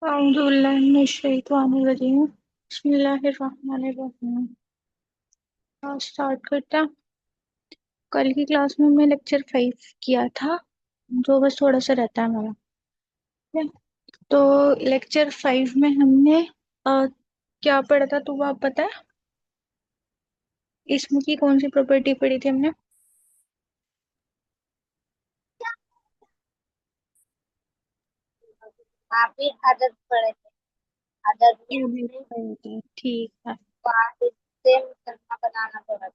औज़ुबिल्लाहि बिस्मिल्लाहिर्रहमानिर्रहीम। आज स्टार्ट करते हैं। कल की क्लास में मैं लेक्चर 5 किया था, जो बस थोड़ा सा रहता है हमारा। ठीक है? तो लेक्चर 5 में हमने क्या पढ़ा था, तो वो आप पता है? इसमें की कौन सी प्रॉपर्टी पढ़ी थी हमने? आप भी आदत पड़े थे। आदत ये में पढ़ी थी, ठीक है। वाहिद से मुसन्ना बनाना पड़ा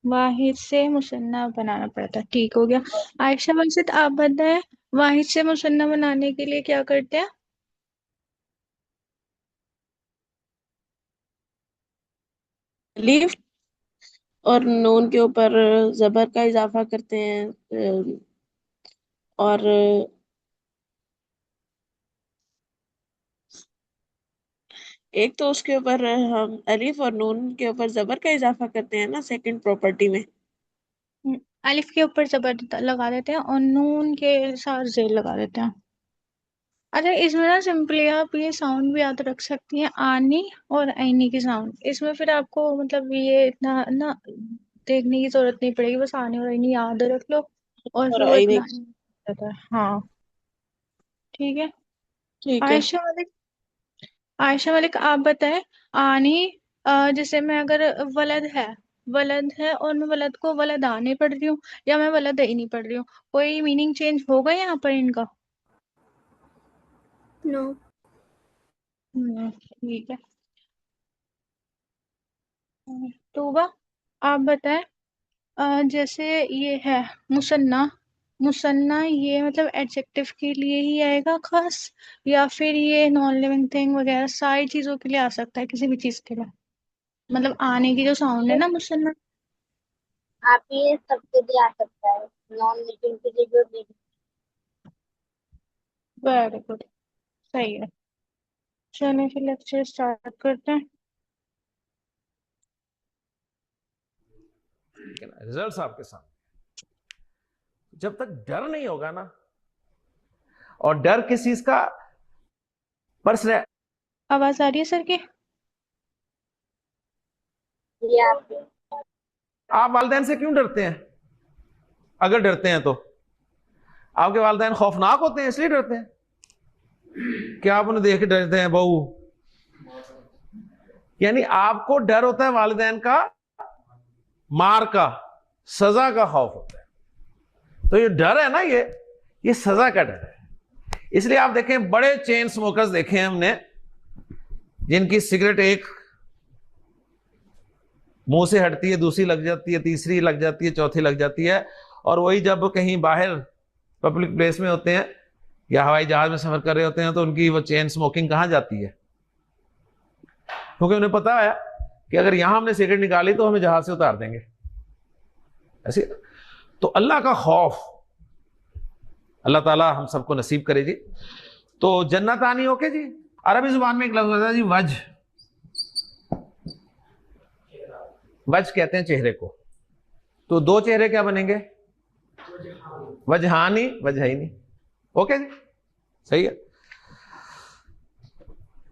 वाहिद से मुसन्ना बनाना पड़ा था, ठीक हो गया। था। आयशा मकसद आप बताएं, वाहिद से मुसन्ना बनाने के लिए क्या करते हैं? अलीफ और नून के ऊपर जबर का इजाफा करते हैं। और एक तो उसके ऊपर हम अलीफ और नून के ऊपर जबर का इजाफा करते हैं ना, सेकंड प्रॉपर्टी में। अलिफ के ऊपर जबर लगा देते हैं और नून के साथ जेल लगा देते हैं। अच्छा, इसमें ना सिंपली आप ये साउंड भी याद रख सकती हैं, आनी और आईनी की साउंड। इसमें फिर आपको मतलब ये इतना ना देखने की जरूरत नहीं पड़ेगी, बस आनी और आईनी याद रख लो और और फिर वो आईने इतना ही रहता है। हाँ, ठीक है। ठीक है। आयशा मलिक, आयशा मलिक आप बताएं। आनी, जैसे मैं अगर वलद है और मैं वलद को वलद आने पढ़ रही हूँ या मैं वलद ही नहीं पढ़ रही हूँ, कोई मीनिंग चेंज होगा यहाँ पर इनका? नो। ठीक है। तोबा आप बताएं। जैसे ये है मुसन्ना, मुसन्ना ये मतलब एडजेक्टिव के लिए ही आएगा खास, या फिर ये नॉन लिविंग थिंग वगैरह सारी चीजों के लिए आ सकता है, किसी भी चीज के लिए? मतलब आने की जो साउंड है ना मुसन्ना। आप ये सबके लिए आ सकता है, नॉन लिविंग के लिए जो लिविंग। वेरी गुड, सही है। चलिए फिर लेक्चर स्टार्ट करते हैं। रिजल्ट्स आपके सामने। जब तक डर नहीं होगा ना, और डर किस चीज का, पर्सनल। आवाज आ रही है सर की? ये आप आप वालिदैन से क्यों डरते हैं? अगर डरते हैं तो आपके वालिदैन खौफनाक होते हैं इसलिए डरते हैं? क्या आप उन्हें देख के डरते हैं बहू? यानी आपको डर होता है वालिदैन का, मार का, सजा का खौफ होता है। तो ये डर है ना, ये सजा का डर है। इसलिए आप देखें, बड़े चेन स्मोकर्स देखे हैं हमने, जिनकी सिगरेट एक मुंह से हटती है, दूसरी लग जाती है, तीसरी लग जाती है, चौथी लग जाती है, और वही जब कहीं बाहर पब्लिक प्लेस में होते हैं या हवाई जहाज में सफर कर रहे होते हैं तो उनकी वो चेन स्मोकिंग कहां जाती है? क्योंकि उन्हें पता है कि अगर यहां हमने सिगरेट निकाली तो हमें जहाज से उतार देंगे। ऐसे तो अल्लाह का खौफ अल्लाह ताला हम सबको नसीब करे जी। तो जन्नत आनी, ओके जी। अरबी जुबान में एक लफ्ज होता है जी, वज। वज कहते हैं चेहरे को। तो दो चेहरे क्या बनेंगे? वजहानी, वजहनी। ओके जी, सही है,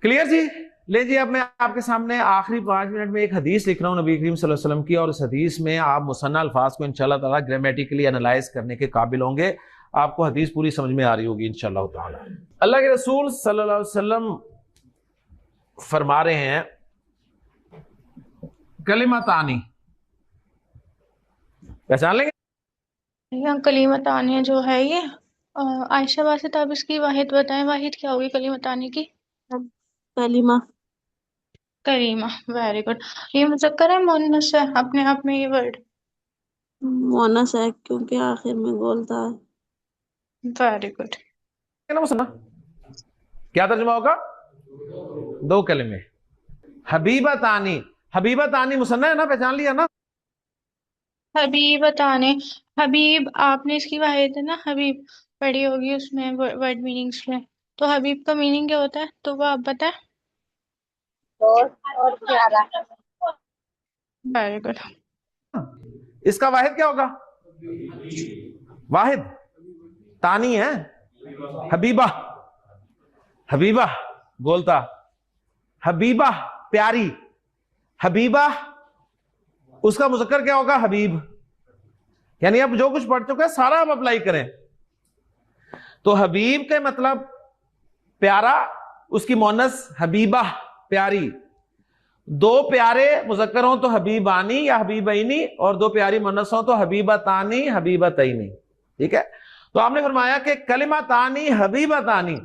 क्लियर जी। ले जी, अब मैं आपके सामने आखिरी 5 मिनट में एक हदीस लिख रहा हूं नबी करीम सल्लल्लाहु अलैहि वसल्लम की, और इस हदीस में आप मुसन्ना अल्फाज को इंशाल्लाह ताला ग्रामेटिकली एनालाइज करने के काबिल होंगे। आपको हदीस पूरी समझ में आ रही होगी इंशाल्लाह ताला। अल्लाह के रसूल सल्लल्लाहु अलैहि वसल्लम फरमा रहे हैं, कलिमतानी, पहचान लेंगे? यहाँ कलीमत आने जो है ये, आयशा वासित आप इसकी वाहिद बताएं, वाहिद क्या होगी कलीमत आने की? कलीमा। करीमा, वेरी गुड। ये मुज़क्कर है मुन्नस है अपने आप में ये वर्ड? मोनस है क्योंकि आखिर में बोलता है। Very good. ना मुसन्ना क्या तर्जुमा होगा? दो कलिमे। हबीबा तानी, हबीबा तानी मुसन्ना है ना, पहचान लिया ना? हबीब ताने, हबीब आपने इसकी वाहिद है ना हबीब पढ़ी होगी, उसमें वर्ड मीनिंग्स में। तो हबीब का मीनिंग क्या होता है, तो वो आप बताएं। दोस्त और प्यारा। Very good. इसका वाहिद क्या होगा? वाहिद। तानी है हबीबा। हबीबा बोलता, हबीबा प्यारी, हबीबा उसका मुज़क्कर क्या होगा? हबीब। यानी अब जो कुछ पढ़ चुके हैं सारा अब अप्लाई करें। तो हबीब के मतलब प्यारा, उसकी मोनस हबीबा प्यारी। दो प्यारे मुज़क्कर हो तो हबीबानी या हबीबैनी, और दो प्यारी मोनस हो तो हबीबतानी हबीबतैनी। ठीक है, तो आपने फरमाया कि कलिमातानी हबीबतानी,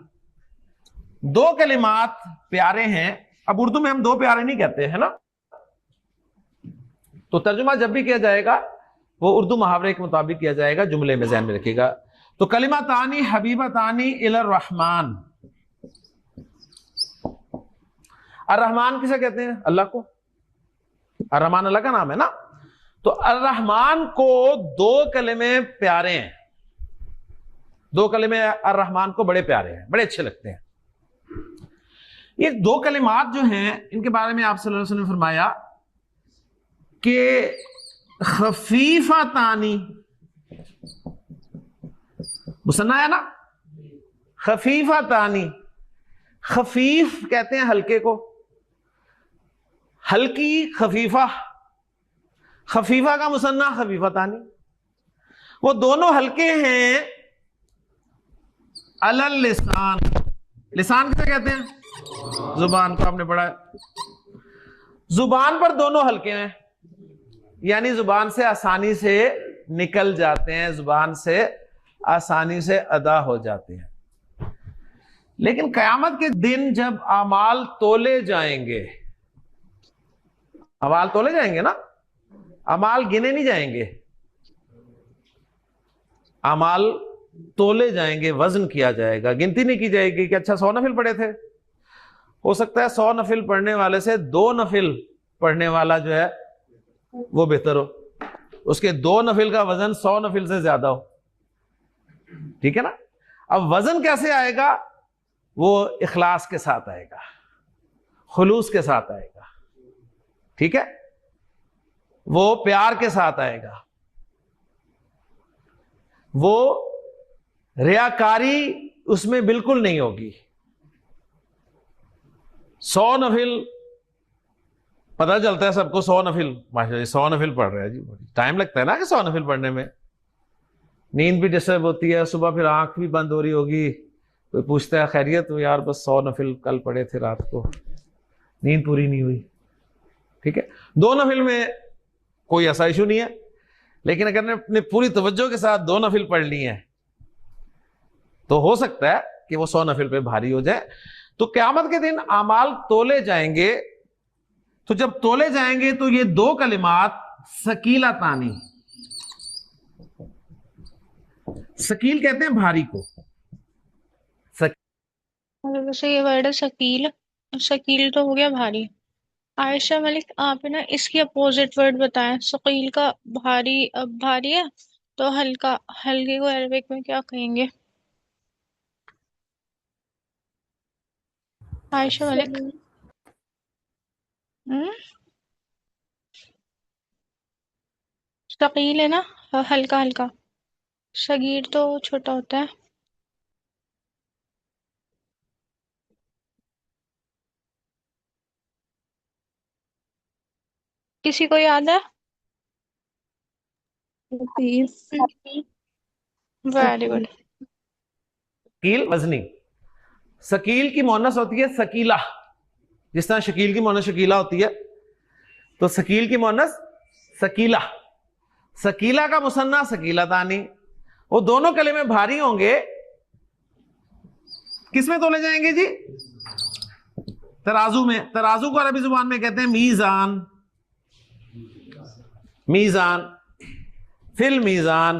दो कलिमात प्यारे हैं। अब उर्दू में हम दो प्यारे नहीं कहते है ना, तो तर्जुमा जब भी किया जाएगा वो उर्दू मुहावरे के मुताबिक किया जाएगा, जुमले में ध्यान में रखिएगा। तो कलिमातानी हबीबतानी इलर रहमान। अर्रहमान किसे कहते हैं? अल्लाह को। अर्रहमान अल्लाह का नाम है ना। तो अर्रहमान को दो कलिमे प्यारे हैं, दो कलिमे अर्रहमान को बड़े प्यारे हैं, बड़े अच्छे लगते हैं। ये दो कलिमात जो हैं इनके बारे में आप सल्लल्लाहु अलैहि वसल्लम ने फरमाया कि खफीफातानी, मुसन्ना है ना, खफीफातानी। खफीफ कहते हैं हल्के को, हल्की खफीफा, खफीफा का मुसन्ना खफीफातानी। वो दोनों हल्के हैं अलल लिसान। लिसान किसे कहते हैं? जुबान को आपने पढ़ा है। जुबान पर दोनों हल्के हैं, यानी जुबान से आसानी से निकल जाते हैं, जुबान से आसानी से अदा हो जाते हैं। लेकिन कयामत के दिन जब अमाल तोले जाएंगे, अमाल तोले जाएंगे ना, अमाल गिने नहीं जाएंगे, अमाल तोले जाएंगे, वजन किया जाएगा, गिनती नहीं की जाएगी कि अच्छा 100 नफिल पढ़े थे। हो सकता है 100 नफिल पढ़ने वाले से 2 नफिल पढ़ने वाला जो है वो बेहतर हो, उसके 2 नफिल का वजन 100 नफिल से ज्यादा हो। ठीक है ना। अब वजन कैसे आएगा? वो इखलास के साथ आएगा, खुलूस के साथ आएगा। ठीक है, वो प्यार के साथ आएगा, वो रियाकारी उसमें बिल्कुल नहीं होगी। 100 नफिल पता चलता है सबको, 100 नफिल माशाल्लाह 100 नफिल पढ़ रहे हैं जी, टाइम लगता है ना कि 100 नफिल पढ़ने में, नींद भी डिस्टर्ब होती है, सुबह फिर आंख भी बंद हो रही होगी, कोई पूछता है खैरियत? तो यार बस 100 नफिल कल पढ़े थे, रात को नींद पूरी नहीं हुई। ठीक है, 2 नफिल में कोई ऐसा इशू नहीं है, लेकिन अगर ने अपने पूरी तवज्जो के साथ 2 नफिल पढ़ ली है तो हो सकता है कि वो 100 नफिल पे भारी हो जाए। तो क़यामत के दिन अमाल तोले जाएंगे, तो जब तोले जाएंगे तो ये 2 कलिमात सकीलतानी, सकील कहते हैं भारी को। वैसे ये वर्ड है शकील, शकील तो हो गया भारी। आयशा मलिक आप है ना इसकी अपोजिट वर्ड बताएं। शकील का भारी, अब भारी है तो हल्का, हल्के को अरबिक में क्या कहेंगे? आयशा मलिक। शकील है ना हल्का हल्का, शगीर तो छोटा होता है। किसी को याद है? Very good. शकील वजनी, शकील की मोनस होती है शकीला, जिस तरह शकील की मोनस शकीला होती है, तो शकील की मोनस शकीला। शकीला का मुसन्ना शकीलतानी। वो दोनों कलिमे भारी होंगे, किसमें तोले जाएंगे जी? तराजू में। तराजू को अरबी जुबान में कहते हैं मीजान, मीजान, फिल मीजान।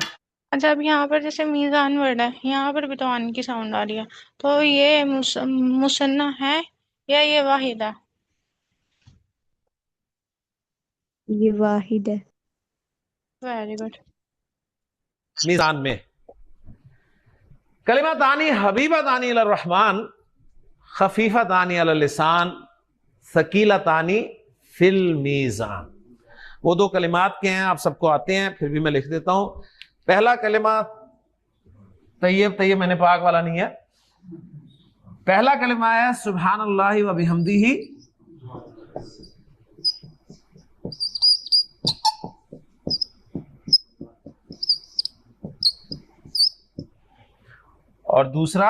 अच्छा, अब यहाँ पर जैसे मीजान वर्ड है, यहाँ पर भी तो आन की साउंड आ रही है, तो ये मुसन्ना है या ये वाहिद है? ये वाहिद है। Very good. मीजान में। कलिमा तानी हबीबा तानी अल रहमान, खफीफा तानी अल लिसान, सकीला तानी फिल मीजान। वो 2 कलिमात के हैं, आप सबको आते हैं, फिर भी मैं लिख देता हूं। पहला कलिमा तैयब, तैयब मैंने पाक वाला नहीं है, पहला कलिमा है सुभान अल्लाह व बिहम्दिही, और दूसरा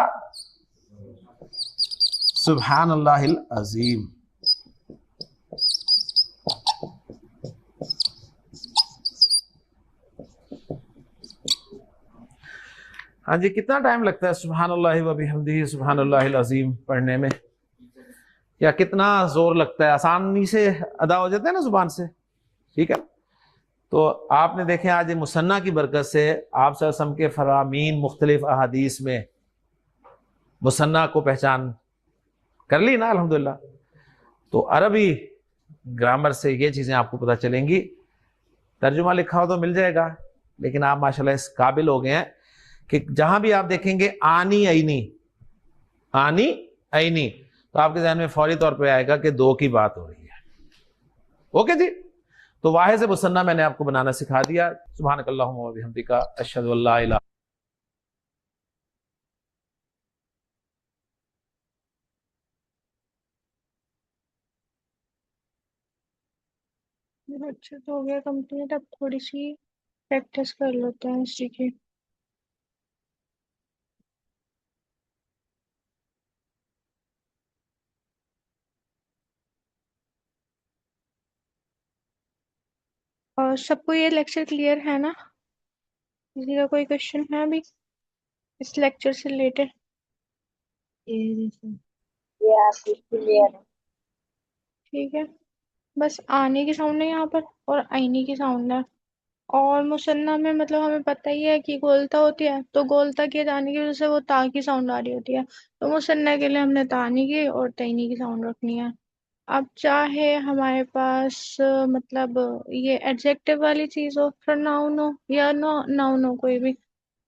सुभान अल्लाहिल अजीम। हाँ जी, कितना टाइम लगता है सुभान अल्लाह व बिहम्दिही सुभान अल्लाहिल अजीम पढ़ने में, या कितना जोर लगता है? आसानी से अदा हो जाता है ना जुबान से, ठीक है। तो आपने देखे आज ये मुसन्ना की बरकत से आप सल्लल्लाहु के फरामीन मुख्तलिफ अहादीस में मुसन्ना को पहचान कर ली ना, अल्हम्दुलिल्लाह। तो अरबी ग्रामर से ये चीजें आपको पता चलेंगी। तर्जुमा लिखा हो तो मिल जाएगा, लेकिन आप माशाल्लाह इस काबिल हो गए हैं कि जहां भी आप देखेंगे आनी ऐनी आनी ऐनी, तो आपके ध्यान में फौरी तौर पे आएगा कि दो की बात हो रही है। ओके जी, तो वाहे से मुसन्ना मैंने आपको बनाना सिखा दिया। सुब्हानकल्लाहुम्मा व बिहम्दिका अशहदु अल्ला इलाहा। अच्छा तो हो गया कंप्लीट, अब थोड़ी सी प्रैक्टिस कर लेते हैं इसी की। और सबको ये लेक्चर क्लियर है ना? किसी का कोई क्वेश्चन है अभी इस लेक्चर से रिलेटेड? ये आपकी क्लियर है। ठीक है, बस आने की साउंड है यहाँ पर और आईने की साउंड है। और मुसन्ना में मतलब हमें पता ही है कि गोलता होती है, तो गोलता किए जाने की वजह से वो ता की साउंड आ रही होती है। तो मुसन्ना के लिए हमने तानी की और तैनी की साउंड रखनी है। अब चाहे हमारे पास मतलब ये एडजेक्टिव वाली चीज हो, प्रोनाउन हो या नाउन हो कोई भी,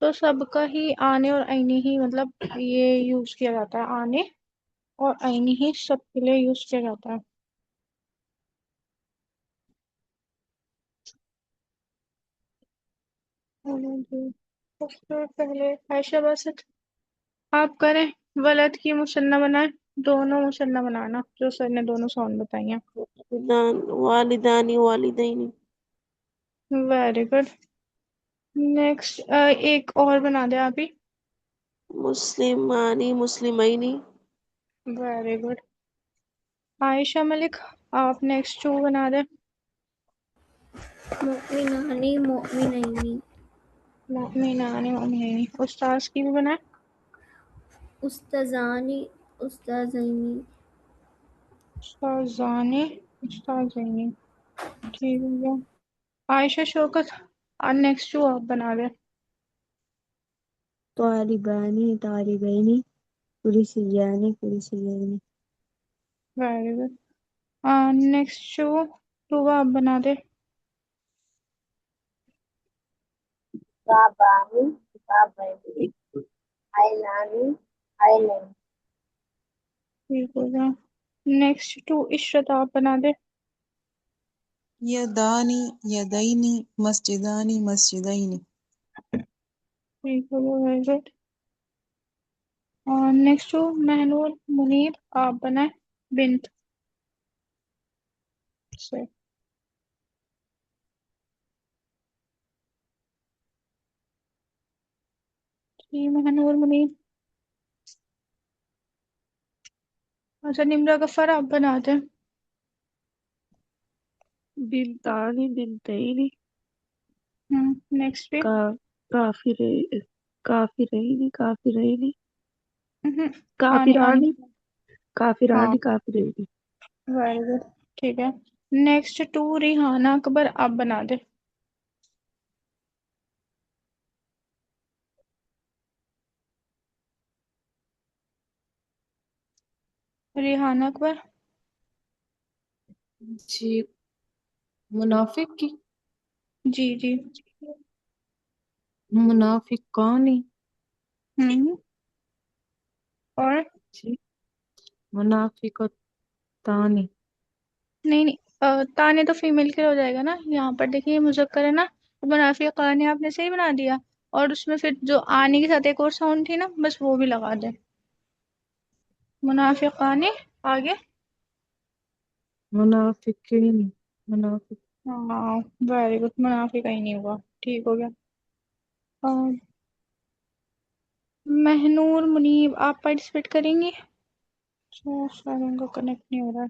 तो सबका ही आने और आईने ही मतलब ये यूज किया जाता है। आने और आईने ही सबके लिए यूज किया जाता है। जी, सबसे पहले आयशा बासत आप करें, वलद की मुसन्ना बनाए, दोनों मुसन्ना बनाना जो सर ने दोनों साउंड बताई हैं। वालिदानी वालिदैनी। Very good. नेक्स्ट एक और बना दे आप ही। मुस्लिमानी मुस्लिमैनी। Very good. आयशा मलिक आप नेक्स्ट टू बना दे। मुमिनानी मुमिनैनी। मोमिनानी मोमिनैनी। उस्ताज की भी बनाए। उस्ताजानी उस्ताजैनी। उस्ताजानी उस्ताजैनी। ठीक है। आयशा शौकत नेक्स्ट टू आप बना दे। तालिबानी तालिबैनी। कुरिसियानी कुरिसियैनी। Very good. नेक्स्ट टू आप बना दे। बाबानी बाबैनी। आइनानी आइनैनी। ठीक हो गया। नेक्स्ट टू इशरत आप बना दे। यदानी यदैनी मस्जिदानी मस्जिदैनी। ठीक हो गया, वेरी गुड। और नेक्स्ट टू महनूर मुनीर आप बनाए बिन्त से। जी महनूर मुनीर। अच्छा निम्रा गफर आप बना दे। बिनतानी बिनतैनी। नेक्स्ट पे। का काफिरे काफिरैनी काफिरैनी। आनी आनी। काफिरानी हाँ काफिरानी काफिरैनी। Very good. ठीक है। नेक्स्ट टू रिहाना अकबर आप बना दे। रिहाना अकबर। जी, मुनाफिक की। जी जी। मुनाफिकानी। हम्म और जी, मुनाफिकतानी। नहीं नहीं, ताने तो फीमेल के लिए हो जाएगा ना। यहाँ पर देखिए मुजक्कर है ना, तो मुनाफिकाने आपने सही बना दिया। और उसमें फिर जो आने के साथ एक और साउंड थी ना, बस वो भी लगा दे। मुनाफिकानी। आगे। मुनाफिकीन मुनाफिक हाँ, वेरी गुड। मुनाफिक ही नहीं हुआ। ठीक हो गया। अम, महनूर मुनीब, आप पार्टिसिपेट करेंगी? शायद उनका कनेक्ट नहीं हो रहा है।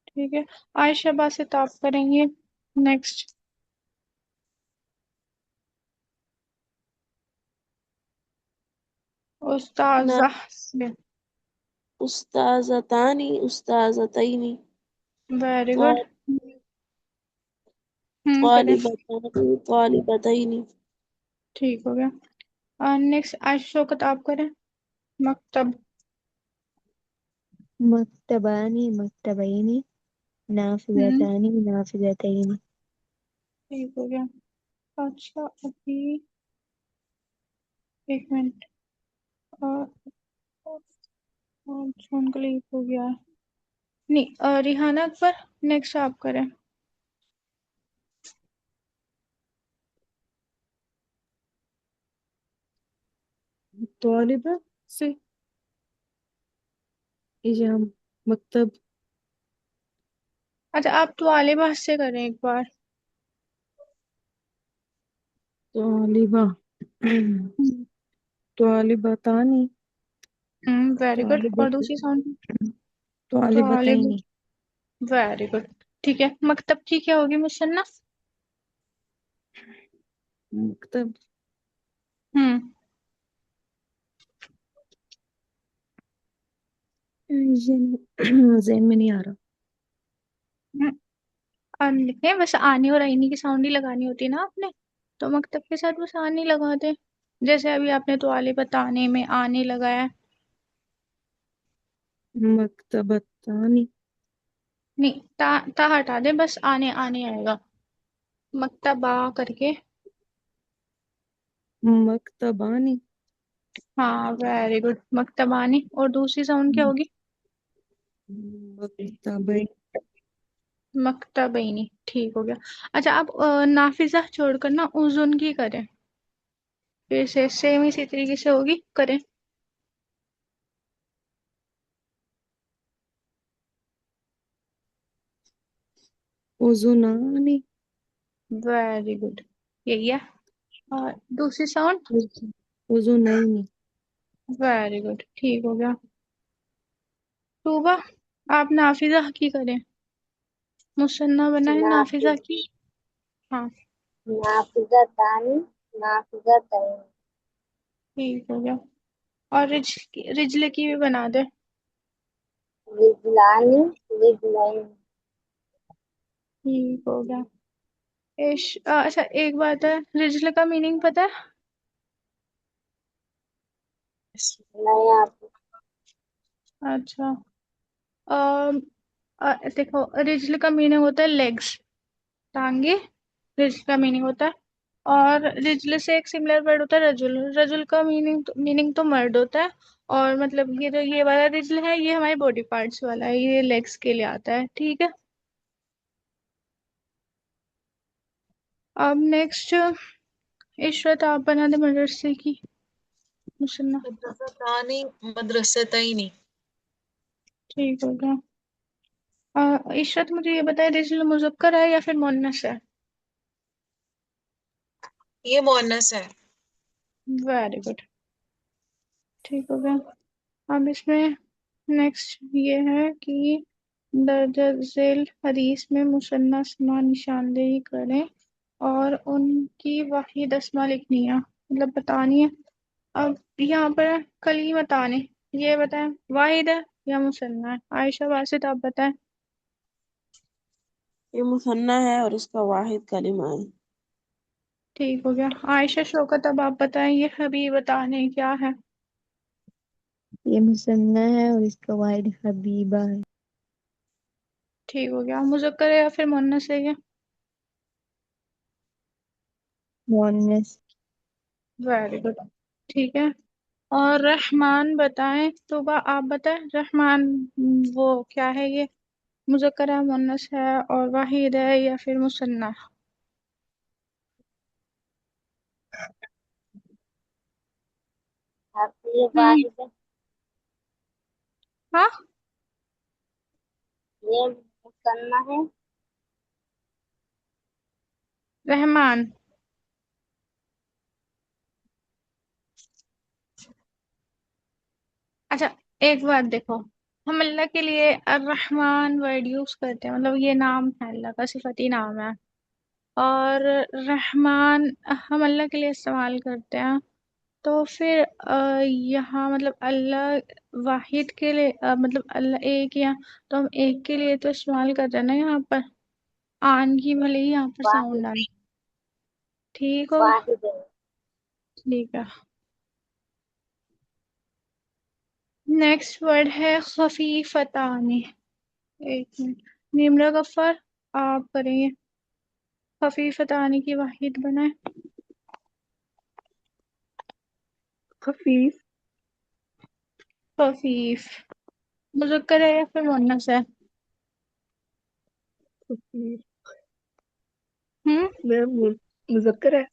ठीक है। आयशा बासित आप करेंगे नेक्स्ट। ना उस्ताजा। उस्ताजतानी उस्ताजतैनी वेरी गुड। ता- करें। तालिबतानी तालिबतैनी ठीक हो गया। नेक्स्ट आयशा शौकत आप करें। मकतब। मक्तबानी मक्तबैनी हम्म नाफिज़तानी नाफिज़तैनी। ठीक हो गया। अच्छा, अभी एक मिनट। फोन क्लिक हो गया है। नहीं, रिहाना अकबर नेक्स्ट आप करें। तालिबा से ये हम मकतब अच्छा, आप तो आलिबा से करें एक बार। तालिबा तालिबतानी वेरी गुड। और तालिबत दूसरी साउंड? तो आलिब। तालिबतैनी वेरी गुड। ठीक है। मकतब की क्या होगी मुसन्ना? मकतब हम्म ज़हन में नहीं आ रहा। लिखें, बस आने और आईनी की साउंड ही लगानी होती है ना आपने। तो मकतब के साथ बस आने लगा दे। जैसे अभी आपने तो आले बताने में आने लगाया। मकतबतानी नहीं, ता हटा दे, बस आने आने आएगा। मकतबा करके। मकतबानी हाँ, वेरी गुड। मकतबानी। और दूसरी साउंड क्या होगी? मकतबै मकतबैनी। ठीक हो गया। अच्छा, आप नाफिजा छोड़कर ना उजुन की करें। फिर से सेम इसी तरीके से होगी, करें। उजुनानी वेरी गुड। यही है। और दूसरी साउंड? उजुनैनी very good. ठीक हो गया। टूबा, आप नाफिजा की करें। मुसन्ना बना है नाफिजा नाफिज की। हाँ। नाफिज़तानी नाफिज़तैनी। ठीक हो गया। और रिजले की भी बना दे। रिजलानी रिजलैनी। ठीक हो गया। अच्छा, एक बात है, रिजल का मीनिंग पता है? नहीं आप। अच्छा। अम, देखो, रिजल का मीनिंग होता है लेग्स, टांगे। रिजल का मीनिंग होता है। और रिजल से एक सिमिलर वर्ड होता है रजुल। रजुल का मीनिंग तो मर्द होता है। और मतलब ये जो ये वाला रिजल है, ये हमारे बॉडी पार्ट्स वाला है, ये लेग्स के लिए आता है। ठीक है। अब नेक्स्ट इशरत आप बना दे मदरसे की मुसन्ना। मदरसतानी मदरसतैनी ठीक हो गया। इशरत, मुझे ये बताए, रिजल मुजक्कर है या फिर मुन्नस है? ये मुअन्नस है। Very good. ठीक हो गया। अब इसमें नेक्स्ट ये है कि दर्ज झेल हदीस में मुसन्ना असमा निशानदेही करें और उनकी वाहिद असमा लिखनी है, मतलब बतानी है। अब यहाँ पर कलीमतान है, ये बताएं वाहिद है या मुसन्ना है? आयशा वासित आप बताएं। ये मुसन्ना है और इसका वाहिद कलिमा है। ठीक हो गया। आयशा शौकत अब आप बताएं, ये हबीब बताने क्या है? ये मुसन्ना है और इसका वाहिद हबीबा है। ठीक हो गया। मुज़क्कर है या फिर मुन्नस है ये? मुअन्नस। Very good. ठीक है। और रहमान बताएं, तो आप बताएं रहमान। वो क्या है ये? मुज़क्कर है, मुन्नस है और वाहिद है या फिर मुसन्ना? हाफिज ये वाहिद है। हाँ, ये मुसन्ना है। रहमान। अच्छा, एक बात देखो, हम अल्लाह के लिए अर्रहमान वर्ड यूज करते हैं, मतलब ये नाम है, अल्लाह का सिफती नाम है। और रहमान हम अल्लाह के लिए इस्तेमाल करते हैं। तो फिर यहाँ मतलब अल्लाह वाहिद के लिए मतलब अल्लाह एक, या तो हम एक के लिए तो इस्तेमाल कर रहे हैं ना यहाँ पर। आन की भले ही यहाँ पर वाहिद। साउंड आए। ठीक होगा। वाहिद है। ठीक है। नेक्स्ट वर्ड है खफीफतानी। एक मिनट, निम्रा गफ्फार, आप करेंगे। खफीफतानी की वाहिद बनाए। खफीफ। खफीफ मुज़क्कर है या फिर मुन्नस है? खफीफ हम्म। मैम मुजक्कर है।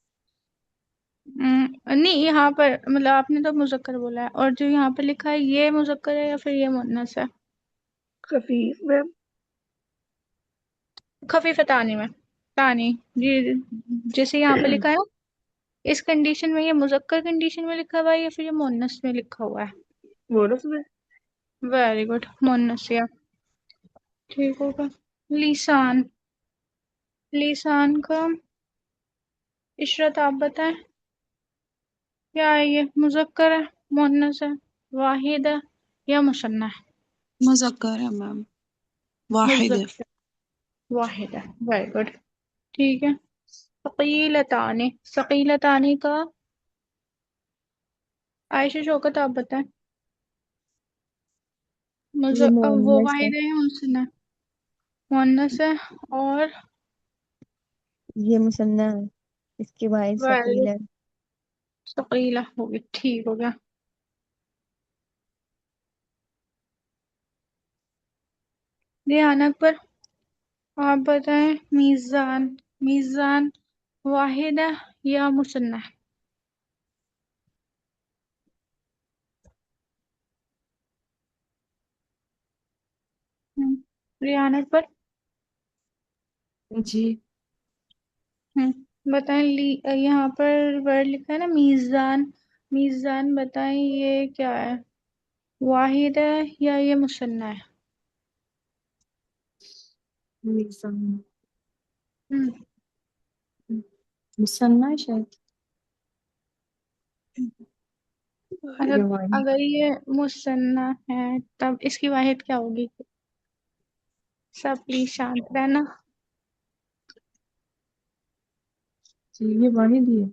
नहीं, यहाँ पर मतलब आपने तो मुज़क्कर बोला है, और जो यहाँ पर लिखा है ये मुज़क्कर है या फिर ये मुन्नस है? खफीफ मैम। खफीफ तानी में, तानी जी, जैसे यहाँ पे लिखा है ना, इस कंडीशन में ये मुज़क्कर कंडीशन में लिखा हुआ है या फिर ये मुन्नस में लिखा हुआ है? बोनस में। वेरी गुड, मुन्नस या। ठीक होगा। लिसान। लिसान का इशरत आप बताएं, क्या है ये? मुज़क्कर है, मुन्नस है, वाहिद है या मुसन्ना है? मुज़क्कर है मैम, वाहिद है। मुज़क्कर, वाहिद है। Very good. ठीक है। सकीलतानी, सकीलतानी का आयशा शौकत आप बताएं। ये वो मोहम्मद है। वाहिद है या मुसन्ना? मुअन्नस है। और ये मुसन्ना है। इसके बाद वेरी, सकील है। सकीला हो गया। ठीक हो गया। ध्यान पर आप बताएं, मीज़ान। मीज़ान वाहिद है या मुसन्ना है? रियान पर। जी। बताएं, यहाँ पर वर्ड लिखा है ना मीज़ान। मीज़ान बताएं, ये क्या है? वाहिद है या ये मुसन्ना है? मीज़ान हम्म। मुसन्ना है शायद। अच्छा, ये वाहिद। अगर ये मुसन्ना है तब इसकी वाहिद क्या होगी? सब प्लीज शांत रहना। जी, ये वाहिद ही है।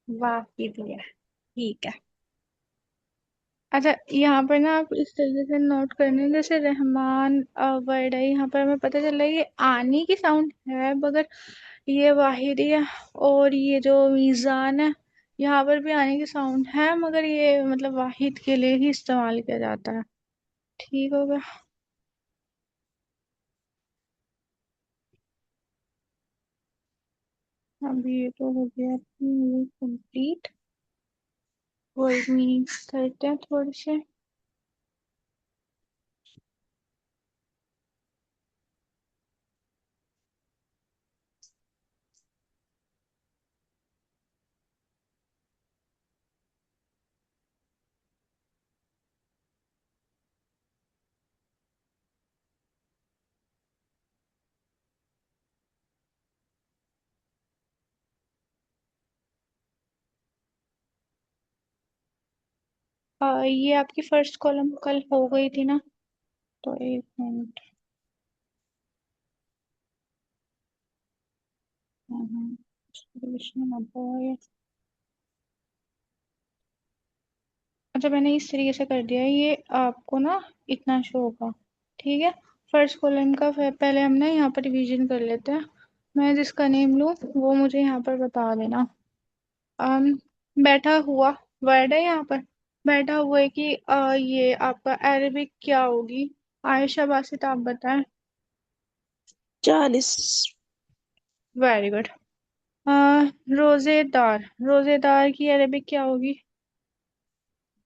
वाहिद है। ठीक है। अच्छा, यहाँ पर ना आप इस तरीके से नोट करने, जैसे रहमान वर्ड है, यहाँ पर हमें पता चल रहा है ये आनी की साउंड है, मगर ये वाहिद है। और ये जो मीज़ान है, यहाँ पर भी आने की साउंड है, मगर ये मतलब वाहिद के लिए ही इस्तेमाल किया जाता है। ठीक हो गया। अभी ये तो हो गया कंप्लीट। वर्ड मीनिंग करते हैं थोड़े से। ये आपकी फर्स्ट कॉलम कल हो गई थी ना, तो एक मिनट। विष्णु नंबर। अच्छा, मैंने इस तरीके से कर दिया है, ये आपको ना इतना शो होगा। ठीक है। फर्स्ट कॉलम का पहले हम ना यहाँ पर रिवीजन कर लेते हैं। मैं जिसका नेम लूँ वो मुझे यहाँ पर बता देना। अम बैठा हुआ वर्ड है यहाँ पर। बैठा हुआ है कि ये आपका अरेबिक क्या होगी? आयशा बासित आप बताएं। जालिस। Very good. रोजेदार, रोजेदार की अरेबिक क्या होगी?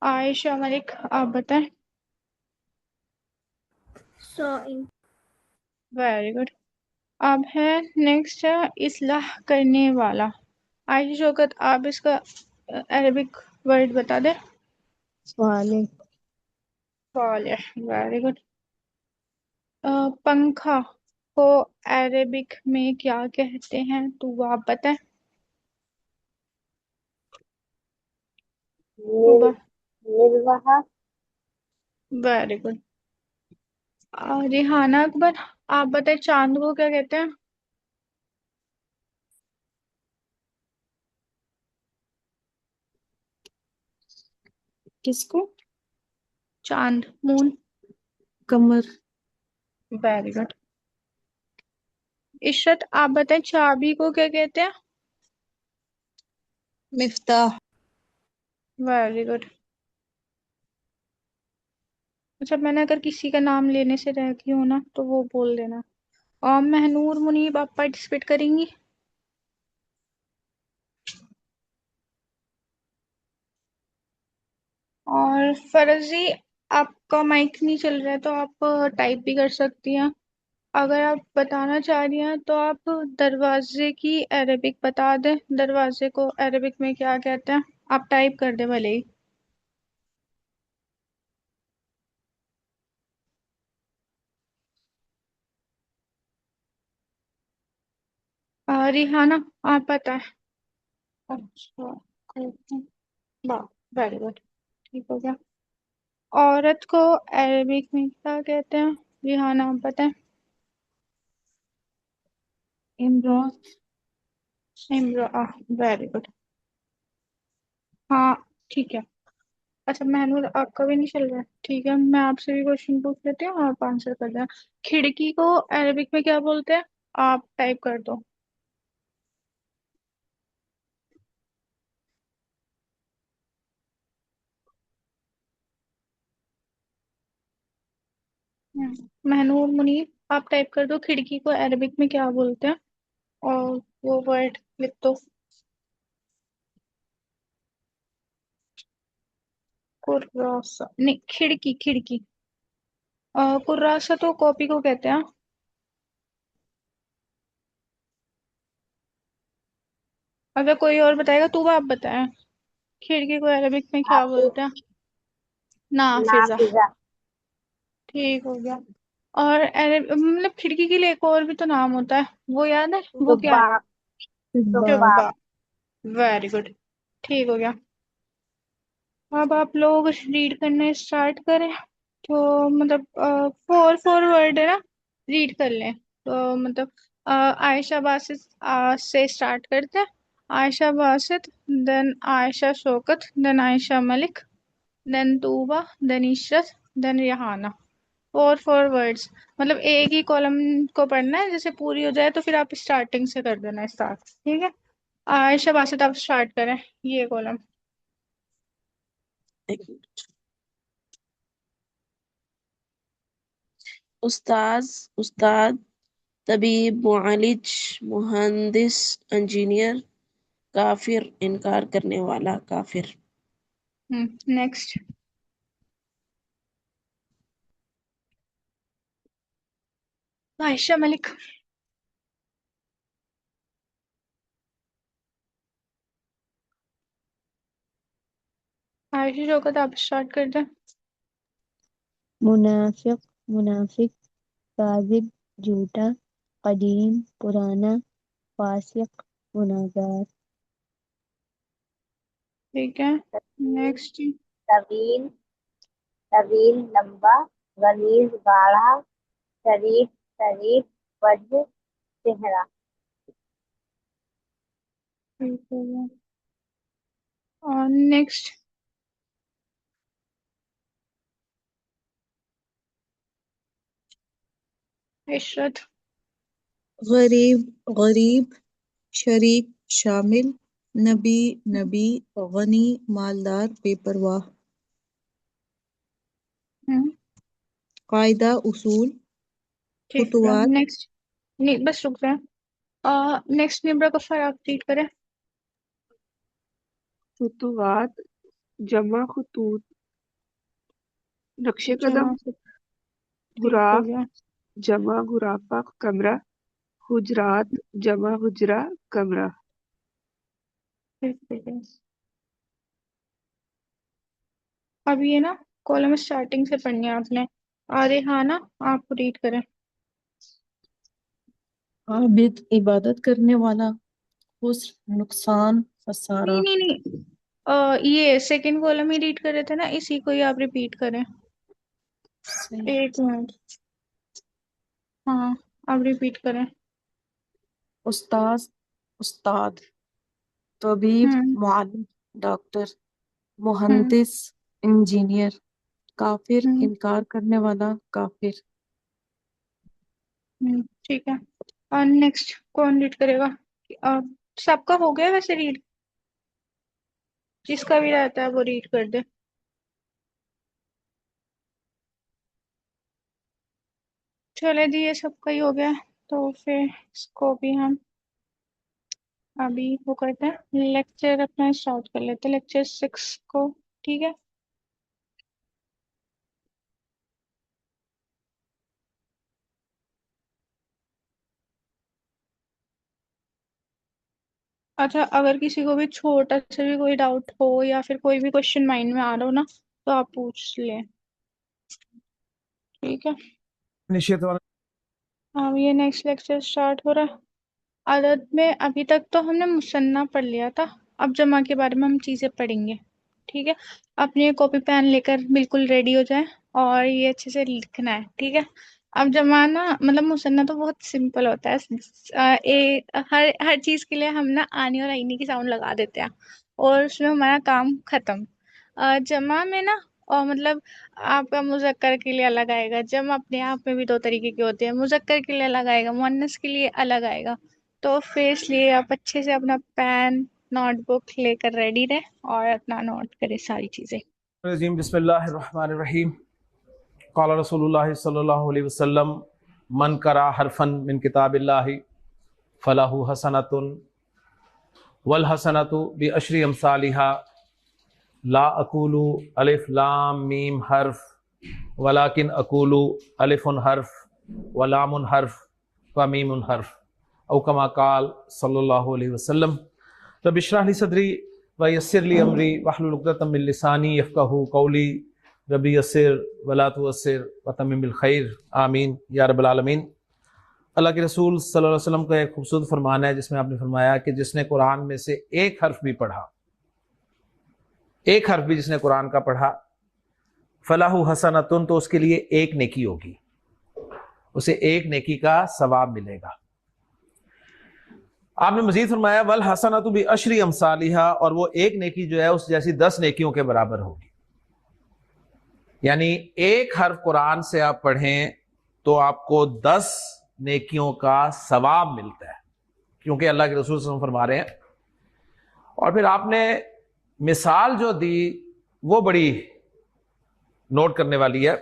आयशा मलिक, आप बताएं। sewing, very good. अब है नेक्स्ट है इस्लाह करने वाला। आयशा शौकत, आप इसका अरबिक वर्ड बता दें। Saleh, Saleh, very good. पंखा को अरबिक में क्या कहते हैं, तो आप बताएं। nil, nilwaha, very good. Rihana Akbar, आप बताएं चांद को क्या कहते हैं। किसको? चांद, मून। कमर। Very good. इशरत, आप बताएं चाबी को क्या कहते हैं। मिफ्ताह। Very good. अच्छा, मैंने अगर किसी का नाम लेने से रह गई हूँ ना तो वो बोल देना। और महनूर मुनीब, आप पार्टिसिपेट करेंगी। और फर्जी, आपका माइक नहीं चल रहा है तो आप टाइप भी कर सकती हैं। अगर आप बताना चाह रही हैं तो आप दरवाजे की अरेबिक बता दें, दरवाजे को अरेबिक में क्या कहते हैं। आप टाइप कर दे भले ही। रिहाना, आप पता है। अच्छा, वाह, वेरी गुड, ठीक हो गया। औरत को अरेबिक में क्या कहते हैं, रिहाना आप बताएं। इमरान। इम्रा, वेरी गुड। हाँ, ठीक है। अच्छा महनूर, आपका भी नहीं चल रहा है, ठीक है, मैं आपसे भी क्वेश्चन पूछ लेती हूँ, आप आंसर कर देना। खिड़की को अरबिक में क्या बोलते हैं, आप टाइप कर दो। महनूर मुनीर, आप टाइप कर दो खिड़की को अरबिक में क्या बोलते हैं, और वो वर्ड लिख दो। कुर्रासा नहीं, खिड़की खिड़की। कुर्रासा तो कॉपी को कहते हैं। अगर कोई और बताएगा तो वो आप बताएं। खिड़की को अरबिक में क्या nafiz, बोलते हैं। नाफिजा, nafiza, ठीक हो गया। और मतलब खिड़की के लिए एक और भी तो नाम होता है, वो याद है, वो क्या है। dubak, सुब्बा, dubak, डिब्बा, वेरी गुड, ठीक हो गया। अब आप लोग रीड करने स्टार्ट करें। तो मतलब फोर फोर वर्ड है ना, रीड कर लें तो मतलब आयशा बासित से स्टार्ट करते हैं। Ayesha Basit, then Ayesha Shaukat, then Ayesha Malik, then Tooba, then Ishrat, then Rihana. Four four words, मतलब एक ही कॉलम को पढ़ना है, जैसे पूरी हो जाए तो फिर आप स्टार्टिंग से कर देना स्टार्ट, ठीक है। आयशा बासित, आप स्टार्ट करें ये कॉलम। एक मिनट। उस्ताज, उस्ताद, तबीब, मुआलिज, मुहंदिस, इंजीनियर, काफिर, इनकार करने वाला, काफिर। नेक्स्ट। आयशा मलिक, आयशा शौकत, आप स्टार्ट कर दें। मुनाफिक, मुनाफिक, काजिब, झूठा, कदीम, पुराना, फासिक, गुनाहगार। ठीक है, नेक्स्ट। tawil, tawil, लंबा, गलीज, गाढ़ा, शरीफ, शरीफ, वजह, चेहरा, ठीक हो गया। और नेक्स्ट। इशरत, गरीब, गरीब, शरीक, शामिल, नबी, नबी, गनी, मालदार, बेपरवाह। हम्म, कायदा, उसूल, ठीक है, खुतवात, नेक्स्ट। नहीं, बस रुक जाए। नेक्स्ट निब्रा कफर, आप रीड करें। खुतवात, जमा खुतूत, नक्शे जमा कदम, से ठीक हो गुराफ गया। जमा गुराफा कमरा, हुजरात जमा हुजरा कमरा। ठीक हो गया। अब ये ना कॉलम स्टार्टिंग से पढ़नी है आपने। अरे हाँ ना, आप रीड करें। आबिद इबादत करने वाला, खुस्र नुकसान खसारा। नहीं नहीं नहीं, ये सेकंड कॉलम ही रीड कर रहे थे ना, इसी को ही आप रिपीट करें। सही। एक मिनट। हाँ, आप रिपीट करें। उस्ताद उस्ताद, तबीब हम्म। मुअल्लिम डॉक्टर, हम्म। मुहंदिस इंजीनियर, काफिर हम्म। इनकार करने वाला काफिर। ठीक है। और नेक्स्ट कौन रीड करेगा? अ, सबका हो गया वैसे रीड। जिसका भी रहता है वो रीड कर दे। चले जी, ये सबका ही हो गया। तो फिर इसको भी हम अभी वो करते हैं, लेक्चर अपना स्टार्ट कर लेते हैं, लेक्चर 6 को। ठीक है। अच्छा, अगर किसी को भी छोटा सा भी कोई डाउट हो या फिर कोई भी क्वेश्चन माइंड में आ रहा हो ना, तो आप पूछ लें। ठीक है। निश्चित वाला अब ये नेक्स्ट लेक्चर स्टार्ट हो रहा है। आदत में अभी तक तो हमने मुसन्ना पढ़ लिया था। अब जमा के बारे में हम चीजें पढ़ेंगे। ठीक है। अपने कॉपी पेन लेकर बिल्कुल रेडी हो जाए और ये अच्छे से लिखना है। ठीक है। अब जमा ना मतलब मुसन्ना तो बहुत सिंपल होता है। हर हर चीज के लिए हम ना आनी और आईनी की साउंड लगा देते हैं और उसमें हमारा काम खत्म। जमा में ना और मतलब आपका मुजक्कर के लिए अलग आएगा। जमा अपने आप में भी दो तरीके के होते हैं, मुजक्कर के लिए अलग आएगा, मुअन्नस के लिए अलग आएगा। तो फिर इसलिए आप अच्छे से अपना पेन नोटबुक लेकर रेडी रहे और अपना नोट करें सारी चीजें। रजीम बिस्मिल्लाहिर्रहमानिर्रहीम। क़ाल रसूलुल्लाह सल्लल्लाहु अलैहि वसल्लम मन करा हरफन मिन किताबिल्लाहि फलहु हसनतुन वल हसनतु बि अशरी अमसालिहा ला अकूलु अलिफ लाम मीम हर्फ वलाकिन अकूलु अलिफुन हर्फ व लामुन हर्फ व मीमुन हर्फ औ कमा क़ाल सल्लल्लाहु अलैहि वसल्लम। रब इश्रह ली सदरी व यस्सिर ली अमरी वहलुल उक़दतम मिन लिसानी यफ़क़हू क़ौली रबी यस्सिर वला तुअस्सिर व तम्मिम बिल खैर आमीन या रब्बल आलमीन। अल्लाह के रसूल सल्लल्लाहु अलैहि वसल्लम का एक खूबसूरत फरमान है जिसमें आपने फरमाया कि जिसने कुरान में से एक हर्फ भी पढ़ा, एक हर्फ भी जिसने कुरान का पढ़ा, फलाहु हसनतुन, तो उसके लिए एक नेकी होगी, उसे एक नेकी का सवाब मिलेगा। आपने मजीद फरमाया वल हसनतु बि अशरी अमसालिहा, और वो एक नेकी जो है उस जैसी 10 नेकियों के बराबर होगी। यानी एक हर्फ कुरान से आप पढ़ें तो आपको 10 नेकियों का सवाब मिलता है, क्योंकि अल्लाह के रसूल सल्लल्लाहु अलैहि वसल्लम फरमा रहे हैं। और फिर आपने मिसाल जो दी वो बड़ी नोट करने वाली है।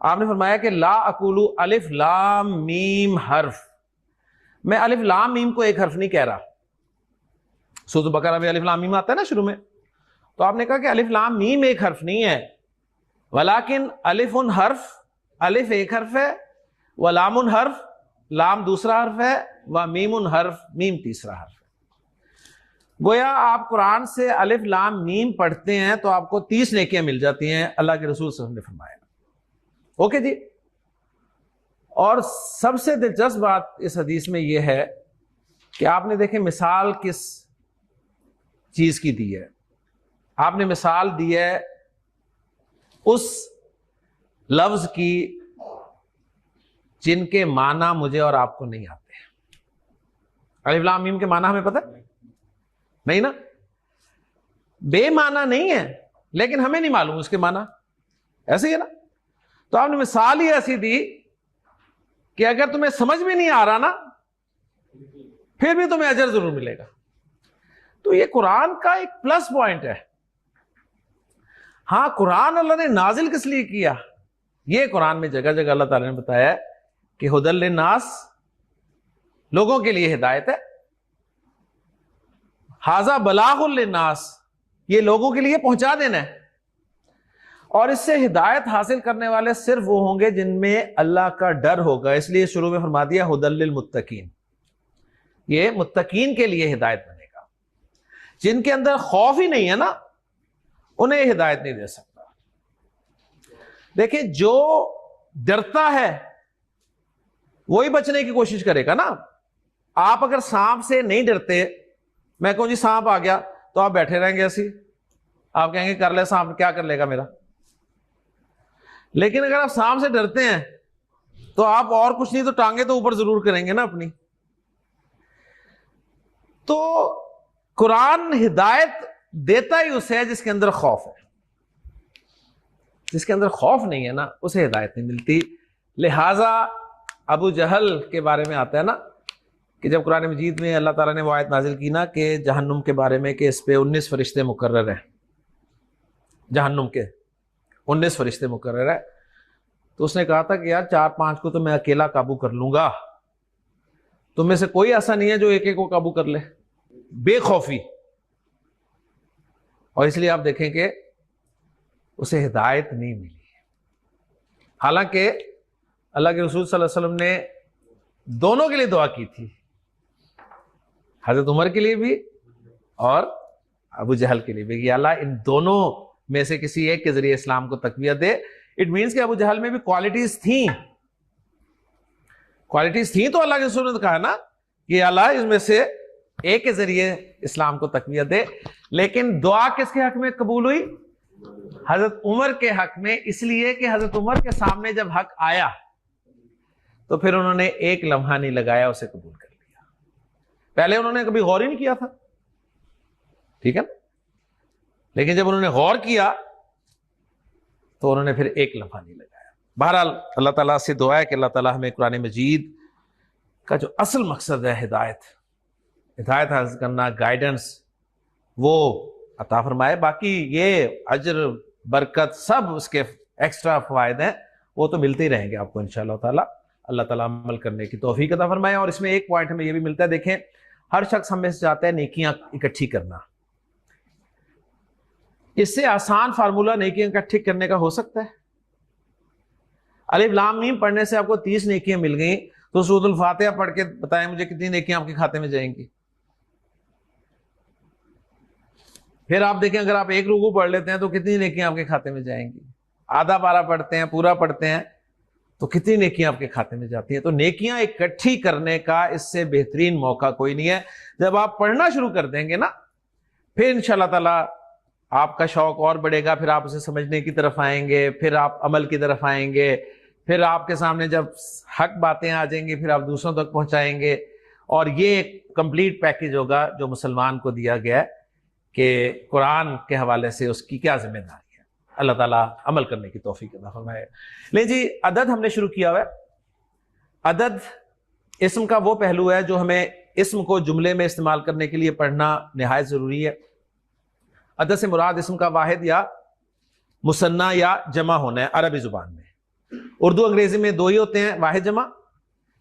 आपने फरमाया कि ला अकूलु अलिफ लाम मीम हर्फ। मैं अलिफ लाम मीम को एक हर्फ नहीं कह रहा। सूरह बकरा में अलिफ लाम मीम आता है ना शुरू में, तो आपने कहा कि अलिफ लाम मीम एक हर्फ नहीं है, वलाकिन अलिफुन हर्फ, अलिफ एक हर्फ है, व लामुन हर्फ, लाम दूसरा हर्फ है, व मीमुन हर्फ, मीम तीसरा हर्फ है। गोया आप कुरान से अलिफ लाम मीम पढ़ते हैं तो आपको 30 नेकियां मिल जाती हैं, अल्लाह के रसूल सल्लल्लाहु अलैहि वसल्लम ने फरमाया। ओके जी। और सबसे दिलचस्प बात इस हदीस में यह है कि आपने देखे मिसाल किस चीज की दी है। आपने मिसाल दी है उस लफ्ज की जिनके माना मुझे और आपको नहीं आते। अलिफ लाम मीम के माना हमें पता है? नहीं ना, बेमाना नहीं है, लेकिन हमें नहीं मालूम उसके माना। ऐसे ही है ना। तो आपने मिसाल ही ऐसी दी कि अगर तुम्हें समझ में नहीं आ रहा ना, फिर भी तुम्हें अजर जरूर मिलेगा। तो ये कुरान का एक प्लस पॉइंट है। हां, कुरान अल्लाह ने नाजिल किस लिए किया? ये कुरान में जगह जगह अल्लाह ताला ने बताया कि हुदल लिन्नास, लोगों के लिए हिदायत है। हाजा बलागुल लिन्नास, ये लोगों के लिए पहुंचा देना है। और इससे हिदायत हासिल करने वाले सिर्फ वो होंगे जिनमें अल्लाह का डर होगा। इसलिए शुरू में फरमा दिया हुदल लिल मुत्तकीन, ये मुत्तकीन के लिए हिदायत बनेगा। जिनके अंदर खौफ ही नहीं है ना, उन्हें हिदायत नहीं दे सकता। देखिए, जो डरता है वही बचने की कोशिश करेगा ना। आप अगर सांप से नहीं डरते, मैं कहूं जी सांप आ गया, तो आप बैठे रहेंगे ऐसी, आप कहेंगे कर ले सांप, क्या कर लेगा मेरा। लेकिन अगर आप सांप से डरते हैं तो आप और कुछ नहीं तो टांगे तो ऊपर जरूर करेंगे ना अपनी। तो कुरान हिदायत देता ही उसे है जिसके अंदर खौफ है। जिसके अंदर खौफ नहीं है ना, उसे हिदायत नहीं मिलती। लिहाजा अबू जहल के बारे में आता है ना कि जब कुरान मजीद में अल्लाह ताला ने वो आयत नाजिल की ना कि जहन्नुम के बारे में कि इस पे 19 फरिश्ते मुकर्रर हैं, जहन्नुम के 19 फरिश्ते मुकर्रर है, तो उसने कहा था कि यार 4-5 को तो मैं अकेला काबू कर लूंगा, तुम में से कोई ऐसा नहीं है जो एक एक को काबू कर ले, बेखौफी। और इसलिए आप देखें कि उसे हिदायत नहीं मिली। हालांकि अल्लाह के रसूल सल्लल्लाहु अलैहि वसल्लम ने दोनों के लिए दुआ की थी, हजरत उमर के लिए भी और अबू जहल के लिए भी, कि अल्लाह इन दोनों में से किसी एक के जरिए इस्लाम को तकवीत दे। इट मीन्स कि अबू जहल में भी क्वालिटीज थी, तो अल्लाह के रसूल ने कहा ना कि अल्लाह इसमें से एक के जरिए इस्लाम को तकवीत दे। लेकिन दुआ किसके हक में कबूल हुई? हजरत उमर के हक में, इसलिए कि हजरत उमर के सामने जब हक आया तो फिर उन्होंने एक लम्हा नहीं लगाया, उसे कबूल कर लिया। पहले उन्होंने कभी गौर ही नहीं किया था, ठीक है ना, लेकिन जब उन्होंने गौर किया तो उन्होंने फिर एक लम्हा नहीं लगाया। बहरहाल अल्लाह ताला से दुआ है कि अल्लाह ताला हमें कुरान मजीद का जो असल मकसद है हिदायत हासिल करना, गाइडेंस, वो अता फरमाए। बाकी ये अजर बरकत सब उसके एक्स्ट्रा फायदे हैं, वो तो मिलते ही रहेंगे आपको इंशाअल्लाह ताला। अल्लाह ताला अमल करने की तौफीक अता फरमाए। और इसमें एक पॉइंट हमें ये भी मिलता है, देखें, हर शख्स हमें से चाहता है नेकियां इकट्ठी करना। इससे आसान फार्मूला नेकियां इकट्ठी करने का हो सकता है? अलिफ लाम मीम पढ़ने से आपको 30 नेकियां मिल गई, तो सूरतुल फातिहा पढ़ के बताएं मुझे कितनी नेकियां आपके खाते में जाएंगी। फिर आप देखें, अगर आप एक रुकू पढ़ लेते हैं तो कितनी नेकियां आपके खाते में जाएंगी। आधा पारा पढ़ते हैं, पूरा पढ़ते हैं, तो कितनी नेकियां आपके खाते में जाती हैं। तो नेकियां इकट्ठी करने का इससे बेहतरीन मौका कोई नहीं है। जब आप पढ़ना शुरू कर देंगे ना, फिर इंशाअल्लाह ताला आपका शौक और बढ़ेगा, फिर आप उसे समझने की तरफ आएंगे, फिर आप अमल की तरफ आएंगे, फिर आपके सामने जब हक बातें आ जाएंगी फिर आप दूसरों तक पहुंचाएंगे। और ये एक कंप्लीट पैकेज होगा जो मुसलमान को दिया गया है कि कुरान के हवाले से उसकी क्या जिम्मेदारी है। अल्लाह ताला अमल करने की तौफीक अता फरमाए। ले जी, अदद हमने शुरू किया हुआ है। अदद इस्म का वो पहलू है जो हमें इस्म को जुमले में इस्तेमाल करने के लिए पढ़ना निहायत जरूरी है। अदद से मुराद इस्म का वाहिद या मुसन्ना या जमा होना है अरबी जुबान में। उर्दू अंग्रेजी में दो ही होते हैं, वाहिद जमा,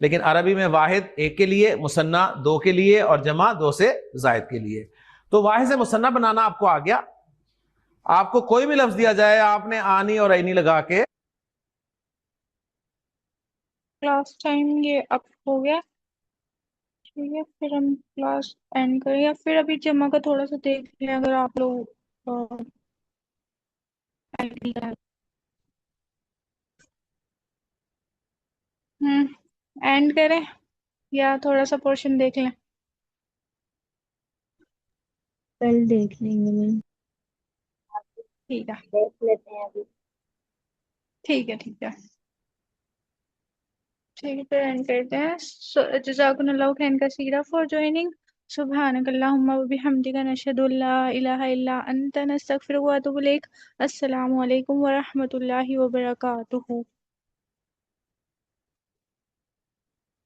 लेकिन अरबी में वाहिद एक के लिए, मुसन्ना दो के लिए और जमा दो से जायद के लिए। तो वाहिद से मुसन्ना बनाना आपको आ गया। आपको कोई भी लफ्ज दिया जाए, आपने आनी और ऐनी लगा के, क्लास टाइम ये अप हो गया, ठीक है, फिर हम क्लास एंड करें या फिर अभी जमा का थोड़ा सा देख लें अगर आप लोग ID का। एंड करें या थोड़ा सा पोर्शन देख लें? कल देख लेंगे मैम। ठीक है, देख लेते हैं अभी। ठीक है, ठीक है, ठीक है, फिर एंड करते हैं। जज़ाकुमुल्लाहु खैरन कसीरा फॉर ज्वाइनिंग। सुब्हानकल्लाहुम्मा व बिहम्दिका नशहदु अल्ला इलाहा इल्ला अंता नस्तगफिरुका व अतूबु इलैक। अस्सलामु अलैकुम व रहमतुल्लाहि व बरकातुहू।